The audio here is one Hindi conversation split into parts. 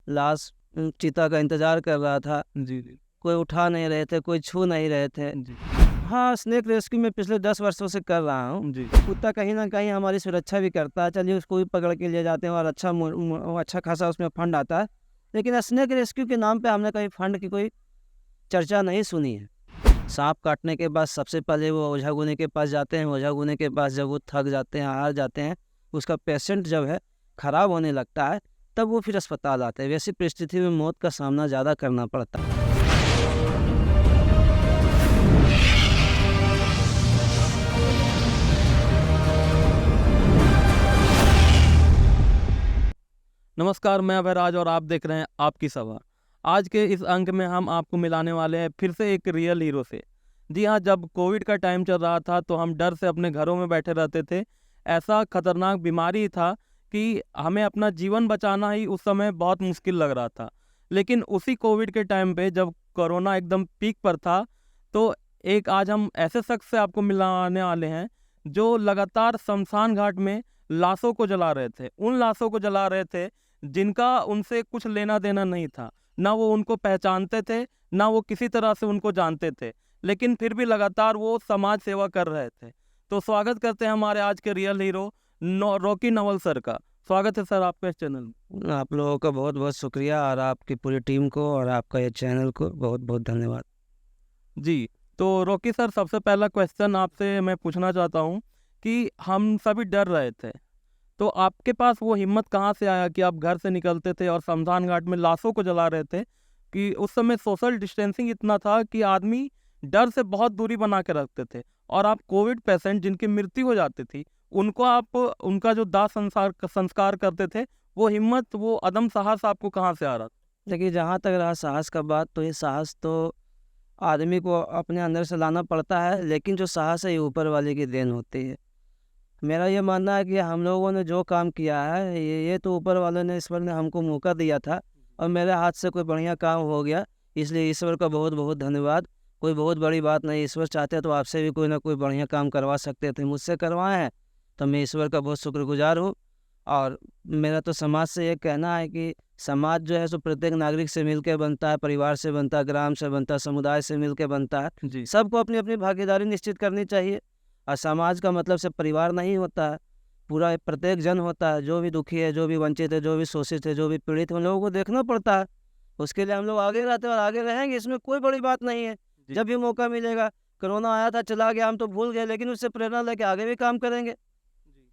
लाश चिता का इंतज़ार कर रहा था। जी, जी। कोई उठा नहीं रहे थे, कोई छू नहीं रहे थे। जी, हाँ, स्नेक रेस्क्यू मैं पिछले 10 वर्षों से कर रहा हूँ। जी। कुत्ता कहीं न कहीं हमारी सुरक्षा भी करता है, चलिए उसको भी पकड़ के ले जाते हैं और अच्छा खासा उसमें फंड आता है। लेकिन स्नेक रेस्क्यू के नाम पे हमने कहीं फंड की कोई चर्चा नहीं सुनी है। साँप काटने के बाद सबसे पहले वो ओझा-गुनी के पास जाते हैं, ओझा-गुनी के पास जब वो थक जाते हैं, हार जाते हैं, उसका पेशेंट जब है खराब होने लगता है, तब वो फिर अस्पताल आते हैं। वैसी परिस्थिति में मौत का सामना ज़्यादा करना पड़ता है। नमस्कार, मैं अभयराज और आप देख रहे हैं आपकी सभा। आज के इस अंक में हम आपको मिलाने वाले हैं फिर से एक रियल हीरो से। जी हाँ, जब कोविड का टाइम चल रहा था तो हम डर से अपने घरों में बैठे रहते थे। ऐसा खतरनाक बीमारी था कि हमें अपना जीवन बचाना ही उस समय बहुत मुश्किल लग रहा था। लेकिन उसी कोविड के टाइम पे जब कोरोना एकदम पीक पर था, तो एक आज हम ऐसे शख्स से आपको मिलाने वाले हैं जो लगातार शमशान घाट में लाशों को जला रहे थे। उन लाशों को जला रहे थे जिनका उनसे कुछ लेना देना नहीं था। ना वो उनको पहचानते थे, ना वो किसी तरह से उनको जानते थे, लेकिन फिर भी लगातार वो समाज सेवा कर रहे थे। तो स्वागत करते हैं हमारे आज के real hero Rocky Naval sir का। स्वागत है सर आपका इस चैनल में। आप लोगों का बहुत-बहुत शुक्रिया और आपकी पूरी टीम को और आपका ये चैनल को बहुत-बहुत धन्यवाद। जी, तो रॉकी सर, सबसे पहला क्वेश्चन आपसे मैं पूछना चाहता हूँ कि हम सभी डर रहे थे, तो आपके पास वो हिम्मत कहाँ से आया कि आप घर से निकलते थे और शमशान घाट में लाशों को जला रहे थे कि उस समय सोशल डिस्टेंसिंग इतना था कि आदमी डर से बहुत दूरी बना के रखते थे, और आप कोविड पेशेंट जिनकी मृत्यु हो जाती थी उनको आप उनका जो दाह संस्कार संस्कार करते थे, वो हिम्मत, वो अदम साहस आपको कहाँ से आ रहा था? देखिए, जहाँ तक रहा साहस का बात, तो ये साहस तो आदमी को अपने अंदर से लाना पड़ता है, लेकिन जो साहस है ये ऊपर वाले की देन होती है। मेरा ये मानना है कि हम लोगों ने जो काम किया है ये तो ऊपर वाले ने, ईश्वर ने हमको मौका दिया था और मेरे हाथ से कोई बढ़िया काम हो गया, इसलिए ईश्वर का बहुत-बहुत धन्यवाद। कोई बहुत बड़ी बात नहीं, ईश्वर चाहते तो आपसे भी कोई ना कोई बढ़िया काम करवा सकते थे, मुझसे करवाए हैं, तो मैं ईश्वर का बहुत शुक्रगुज़ार हूँ। और मेरा तो समाज से ये कहना है कि समाज जो है सो प्रत्येक नागरिक से मिलके बनता है, परिवार से बनता है, ग्राम से बनता है, समुदाय से मिलके बनता है। जी, सबको अपनी-अपनी भागीदारी निश्चित करनी चाहिए। और समाज का मतलब सिर्फ परिवार नहीं होता है, पूरा प्रत्येक जन होता है, जो भी दुखी है, जो भी वंचित है, जो भी शोषित है, जो भी पीड़ित है, उन लोगों को देखना पड़ता है। उसके लिए हम लोग आगे रहते हैं और आगे रहेंगे, इसमें कोई बड़ी बात नहीं है। जी, जब भी मौका मिलेगा, कोरोना आया था, चला गया, हम तो भूल गए, लेकिन उससे प्रेरणा लेके आगे भी काम करेंगे। जी।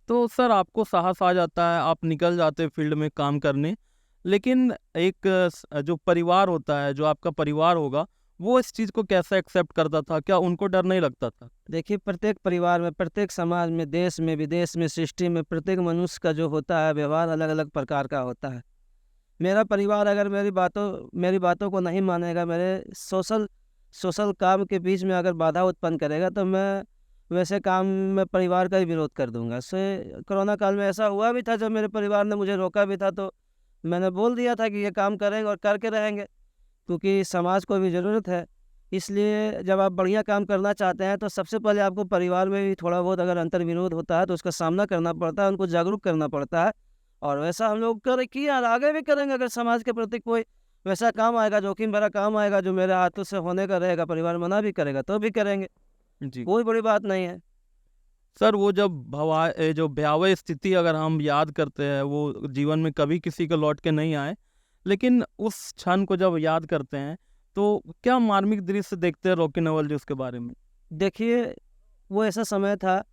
तो सर, आपको साहस आ जाता है, आप निकल जाते फील्ड में काम करने, लेकिन एक जो परिवार होता है, जो आपका परिवार होगा, वो इस चीज़ को कैसे एक्सेप्ट करता था? क्या उनको डर नहीं लगता था? देखिए, प्रत्येक परिवार में, प्रत्येक समाज में, देश में, विदेश में, सृष्टि में प्रत्येक मनुष्य का जो होता है व्यवहार अलग-अलग प्रकार का होता है। मेरा परिवार अगर मेरी बातों को नहीं मानेगा, मेरे सोशल सोशल काम के बीच में अगर बाधा उत्पन्न करेगा, तो मैं वैसे काम में परिवार का ही विरोध कर दूँगा। कोरोना काल में ऐसा हुआ भी था, जब मेरे परिवार ने मुझे रोका भी था, तो मैंने बोल दिया था कि ये काम करेंगे और करके रहेंगे, क्योंकि समाज को भी ज़रूरत है। इसलिए जब आप बढ़िया काम करना चाहते हैं, तो सबसे पहले आपको परिवार में भी थोड़ा बहुत अगर अंतर्विरोध होता है, तो उसका सामना करना पड़ता है, उनको जागरूक करना पड़ता है। और वैसा हम लोग किया और आगे भी करेंगे। अगर समाज के प्रति कोई वैसा काम आएगा, जोखिम भरा काम आएगा, जो मेरे हाथों से होने का रहेगा, परिवार मना भी करेगा, तो भी करेंगे। जी। कोई बड़ी बात नहीं है। सर, वो जो भयावह स्थिति अगर हम याद करते हैं, वो जीवन में कभी किसी को लौट के नहीं आए, लेकिन उस क्षण को जब याद करते हैं, तो क्या मार्मिक दृश्य देखते हैं रॉकी नवल जी उसके बारे में? देखिए, वो ऐसा समय था,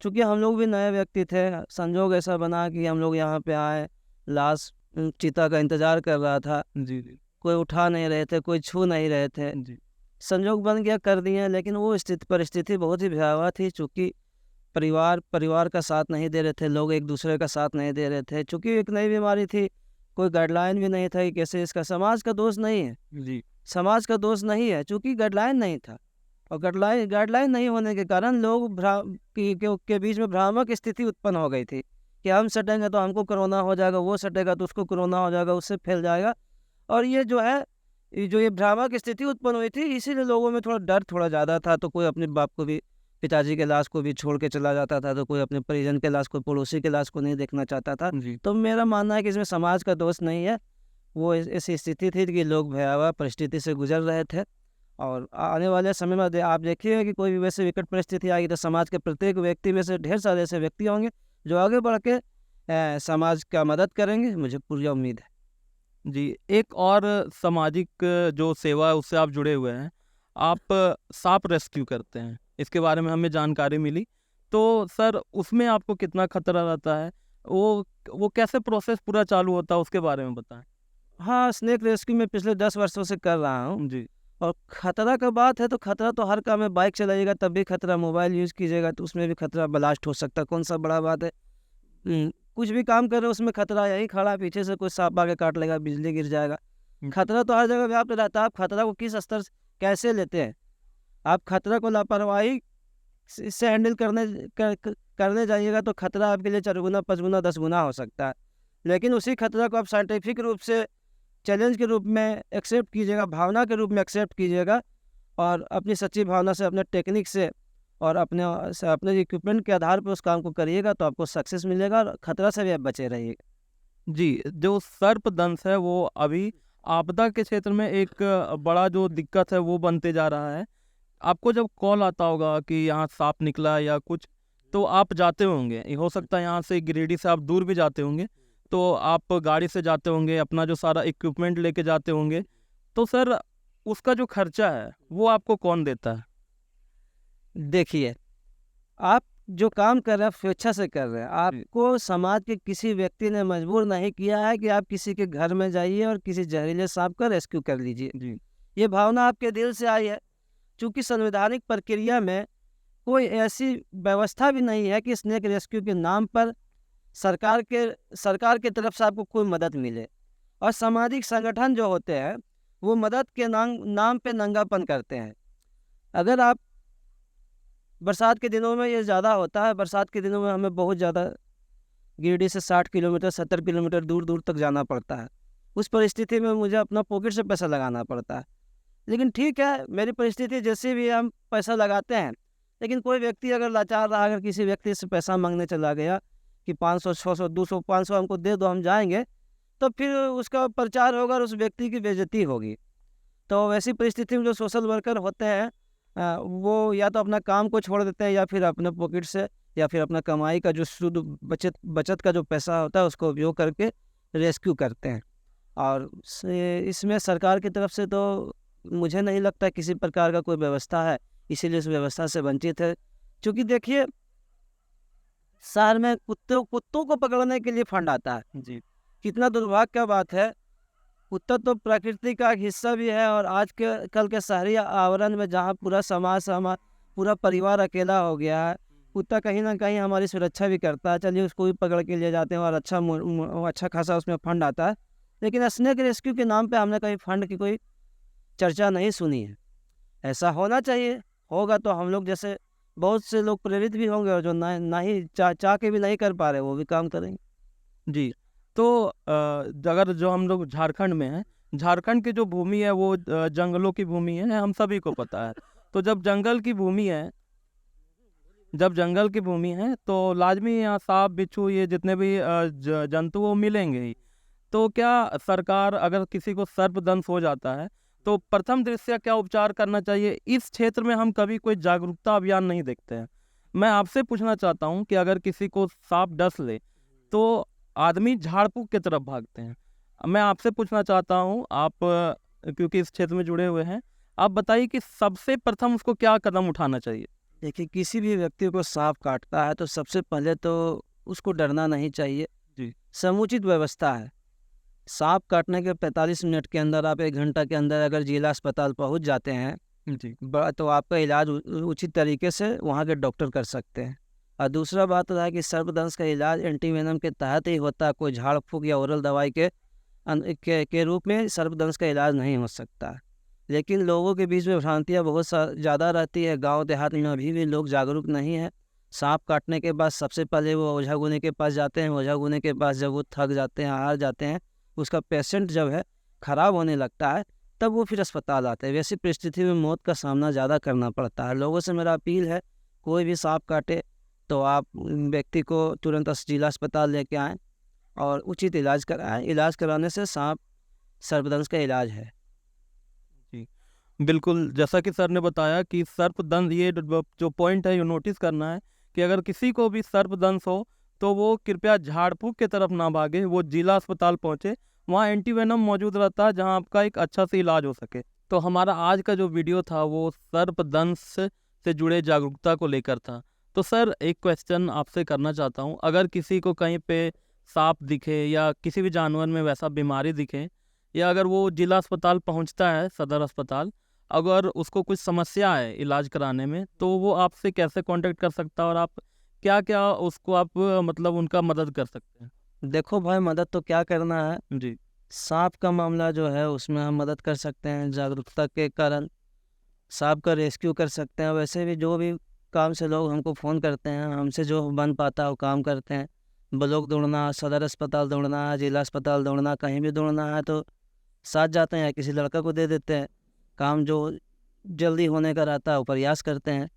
चूँकि हम लोग भी नए व्यक्ति थे, संजोग ऐसा बना कि हम लोग यहाँ पे आए, लाश चिता का इंतज़ार कर रहा था, जी, जी। कोई उठा नहीं रहे थे, कोई छू नहीं रहे थे। जी। संजोग बन गया, कर दिए, लेकिन वो परिस्थिति बहुत ही भयावह थी, चूँकि परिवार का साथ नहीं दे रहे थे, लोग एक-दूसरे का साथ नहीं दे रहे थे। चूँकि एक नई बीमारी थी, कोई गाइडलाइन भी नहीं था कि कैसे इसका, समाज का दोष नहीं है, जी। समाज का दोष नहीं है, चूँकि गाइडलाइन नहीं था। और गाइडलाइन नहीं होने के कारण लोग के बीच में भ्रामक स्थिति उत्पन्न हो गई थी कि हम सटेंगे तो हमको कोरोना हो जाएगा, वो सटेगा तो उसको कोरोना हो जाएगा, उससे फैल जाएगा। और ये जो है, ये भ्रामक स्थिति उत्पन्न हुई थी, इसीलिए लोगों में थोड़ा डर थोड़ा ज़्यादा था, तो कोई अपने बाप को भी पिताजी के लाश को भी छोड़ के चला जाता था, तो कोई अपने परिजन के लाश को, पड़ोसी के लाश को नहीं देखना चाहता था। जी, तो मेरा मानना है कि इसमें समाज का दोष नहीं है। वो ऐसी स्थिति थी कि लोग भयावह परिस्थिति से गुजर रहे थे, और आने वाले समय में आप देखिएगा कि कोई भी वैसे विकट परिस्थिति आएगी तो समाज के प्रत्येक व्यक्ति में से ढेर सारे ऐसे व्यक्ति होंगे जो आगे बढ़ के समाज का मदद करेंगे, मुझे पूरी उम्मीद है। जी। एक और सामाजिक जो सेवा है उससे आप जुड़े हुए हैं। आप सांप रेस्क्यू करते हैं, इसके बारे में हमें जानकारी मिली। तो सर उसमें आपको कितना खतरा रहता है? वो कैसे प्रोसेस पूरा चालू होता है उसके बारे में बताएँ? हाँ, स्नेक रेस्क्यू मैं पिछले 10 वर्षों से कर रहा हूँ। जी, और खतरा का बात है तो खतरा तो हर काम में, बाइक चलाइएगा तब भी खतरा, मोबाइल यूज़ कीजिएगा तो उसमें भी खतरा, ब्लास्ट हो सकता है, कौन सा बड़ा बात है। कुछ भी काम कर रहे हो उसमें खतरा, यही खड़ा है पीछे से कोई सांप आके काट लेगा, बिजली गिर जाएगा। खतरा तो हर जगह व्याप्त रहता है। आप खतरा को किस स्तर से कैसे लेते हैं? आप खतरा को लापरवाही से हैंडल करने जाइएगा तो खतरा आपके लिए 4 गुना, 5 गुना, 10 गुना हो सकता है। लेकिन उसी खतरा को आप साइंटिफिक रूप से चैलेंज के रूप में एक्सेप्ट कीजिएगा, भावना के रूप में एक्सेप्ट कीजिएगा, और अपनी सच्ची भावना से, अपने टेक्निक से और अपने इक्विपमेंट के आधार पर उस काम को करिएगा तो आपको सक्सेस मिलेगा और खतरा से भी आप बचे रहिएगा। जी। जो सर्पदंश है वो अभी आपदा के क्षेत्र में एक बड़ा जो दिक्कत है वो बनते जा रहा है। आपको जब कॉल आता होगा कि यहाँ सांप निकला या कुछ, तो आप जाते होंगे। ये हो सकता है यहाँ से गिरिडीह से आप दूर भी जाते होंगे, तो आप गाड़ी से जाते होंगे, अपना जो सारा इक्विपमेंट लेके जाते होंगे। तो सर उसका जो खर्चा है वो आपको कौन देता है? देखिए, आप जो काम कर रहे हैं स्वेच्छा से कर रहे हैं। आपको समाज के किसी व्यक्ति ने मजबूर नहीं किया है कि आप किसी के घर में जाइए और किसी जहरीले सांप का रेस्क्यू कर लीजिए। जी, ये भावना आपके दिल से आई है। चूँकि संवैधानिक प्रक्रिया में कोई ऐसी व्यवस्था भी नहीं है कि स्नेक रेस्क्यू के नाम पर सरकार की तरफ से आपको कोई मदद मिले। और सामाजिक संगठन जो होते हैं वो मदद के नाम पे नंगापन करते हैं। अगर आप बरसात के दिनों में ये ज़्यादा होता है, बरसात के दिनों में हमें बहुत ज़्यादा गिरिडीह से 60 किलोमीटर, 70 किलोमीटर दूर दूर तक जाना पड़ता है। उस परिस्थिति में मुझे अपना पॉकेट से पैसा लगाना पड़ता है। लेकिन ठीक है, मेरी परिस्थिति जैसी भी है, हम पैसा लगाते हैं। लेकिन कोई व्यक्ति अगर लाचार रहा, अगर किसी व्यक्ति से पैसा मांगने चला गया कि 500, 600, 200, 500 हमको दे दो, हम जाएंगे, तो फिर उसका प्रचार होगा और उस व्यक्ति की बेइज्जती होगी। तो वैसी परिस्थिति में जो सोशल वर्कर होते हैं वो या तो अपना काम को छोड़ देते हैं या फिर अपने पॉकेट से या फिर अपना कमाई का जो शुद्ध बचत का जो पैसा होता है उसको उपयोग करके रेस्क्यू करते हैं। और इसमें सरकार की तरफ से तो मुझे नहीं लगता किसी प्रकार का कोई व्यवस्था है, इसीलिए इस व्यवस्था से वंचित है। क्योंकि देखिए, शहर में कुत्तों को पकड़ने के लिए फंड आता है। जी, कितना दुर्भाग्य का बात है। कुत्ता तो प्रकृति का एक हिस्सा भी है, और आज के कल के शहरी आवरण में जहाँ पूरा पूरा परिवार अकेला हो गया है, कुत्ता कहीं ना कहीं हमारी सुरक्षा भी करता है। चलिए उसको भी पकड़ के ले जाते हैं और अच्छा खासा उसमें फंड आता है। लेकिन स्नेक रेस्क्यू के नाम पे हमने कहीं फंड की कोई चर्चा नहीं सुनी है। ऐसा होना चाहिए, होगा तो हम लोग जैसे बहुत से लोग प्रेरित भी होंगे, और जो ना ही चाह के भी नहीं कर पा रहे वो भी काम करेंगे। जी। तो अगर जो हम लोग झारखंड में हैं, झारखंड की जो भूमि है वो जंगलों की भूमि है, हम सभी को पता है। तो जब जंगल की भूमि है तो लाजमी यहाँ सांप, बिच्छू, ये जितने भी जंतु वो मिलेंगे ही। तो क्या सरकार, अगर किसी को सर्पदंश हो जाता है तो प्रथम दृष्टया क्या उपचार करना चाहिए? इस क्षेत्र में हम कभी कोई जागरूकता अभियान नहीं देखते हैं। मैं आपसे पूछना चाहता हूँ कि अगर किसी को सांप डस ले तो आदमी झाड़ फूक की तरफ भागते हैं। मैं आपसे पूछना चाहता हूँ, आप क्योंकि इस क्षेत्र में जुड़े हुए हैं, आप बताइए कि सबसे प्रथम उसको क्या कदम उठाना चाहिए? देखिए, किसी भी व्यक्ति को सांप काटता है तो सबसे पहले तो उसको डरना नहीं चाहिए। जी, समुचित व्यवस्था है। सांप काटने के 45 मिनट के अंदर, आप 1 घंटा के अंदर अगर जिला अस्पताल पहुंच जाते हैं जी, तो आपका इलाज उचित तरीके से वहां के डॉक्टर कर सकते हैं। और दूसरा बात रहा कि सर्पदंश का इलाज एंटीवेनम के तहत ही होता है। कोई झाड़ फूक या ओरल दवाई के रूप में सर्पदंश का इलाज नहीं हो सकता। लेकिन लोगों के बीच में भ्रांतियाँ बहुत ज़्यादा रहती है। गांव देहात में अभी भी लोग जागरूक नहीं हैं। सांप काटने के बाद सबसे पहले वो ओझा गुने के पास जाते हैं। ओझा गुने के पास जब वो थक जाते हैं, हार जाते हैं, उसका पेशेंट जब है ख़राब होने लगता है, तब वो फिर अस्पताल आते हैं। वैसी परिस्थिति में मौत का सामना ज़्यादा करना पड़ता है। लोगों से मेरा अपील है, कोई भी सांप काटे तो आप व्यक्ति को तुरंत जिला अस्पताल लेके आएँ और उचित इलाज कराएँ। इलाज कराने से सांप सर्पदंश का इलाज है। जी, बिल्कुल, जैसा कि सर ने बताया कि सर्पदंश, ये जो पॉइंट है ये नोटिस करना है कि अगर किसी को भी सर्पदंश हो तो वो कृपया झाड़-फूँक की तरफ ना भागे, वो जिला अस्पताल पहुँचे। वहाँ एंटीवेनम मौजूद रहता है जहाँ आपका एक अच्छा से इलाज हो सके। तो हमारा आज का जो वीडियो था वो सर्पदंश से जुड़े जागरूकता को लेकर था। तो सर, एक क्वेश्चन आपसे करना चाहता हूँ, अगर किसी को कहीं पे साँप दिखे या किसी भी जानवर में वैसा बीमारी दिखे, या अगर वो जिला अस्पताल पहुंचता है, सदर अस्पताल, अगर उसको कुछ समस्या है इलाज कराने में, तो वो आपसे कैसे कांटेक्ट कर सकता है और आप क्या-क्या उसको आप मतलब उनका मदद कर सकते हैं? देखो भाई, मदद तो क्या करना है, जी, सांप का मामला जो है उसमें हम मदद कर सकते हैं जागरूकता के कारण, सांप का रेस्क्यू कर सकते हैं। वैसे भी जो भी काम से लोग हमको फ़ोन करते हैं, हमसे जो बन पाता है वो काम करते हैं। ब्लॉक दौड़ना, सदर अस्पताल दौड़ना, जिला अस्पताल दौड़ना, कहीं भी दौड़ना है तो साथ जाते हैं, किसी लड़का को दे देते हैं। काम जो जल्दी होने का रहता है वो प्रयास करते हैं।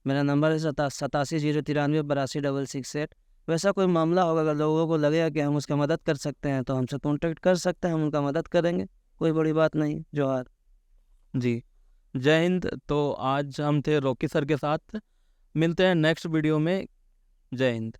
मेरा नंबर है 8709382668। वैसा कोई मामला होगा, अगर लोगों को लगेगा कि हम उसका मदद कर सकते हैं तो हमसे कॉन्टैक्ट कर सकते हैं, हम उनका मदद करेंगे। कोई बड़ी बात नहीं। जोहार। जी। जय हिंद। तो आज हम थे रॉकी सर के साथ। मिलते हैं नेक्स्ट वीडियो में। जय हिंद।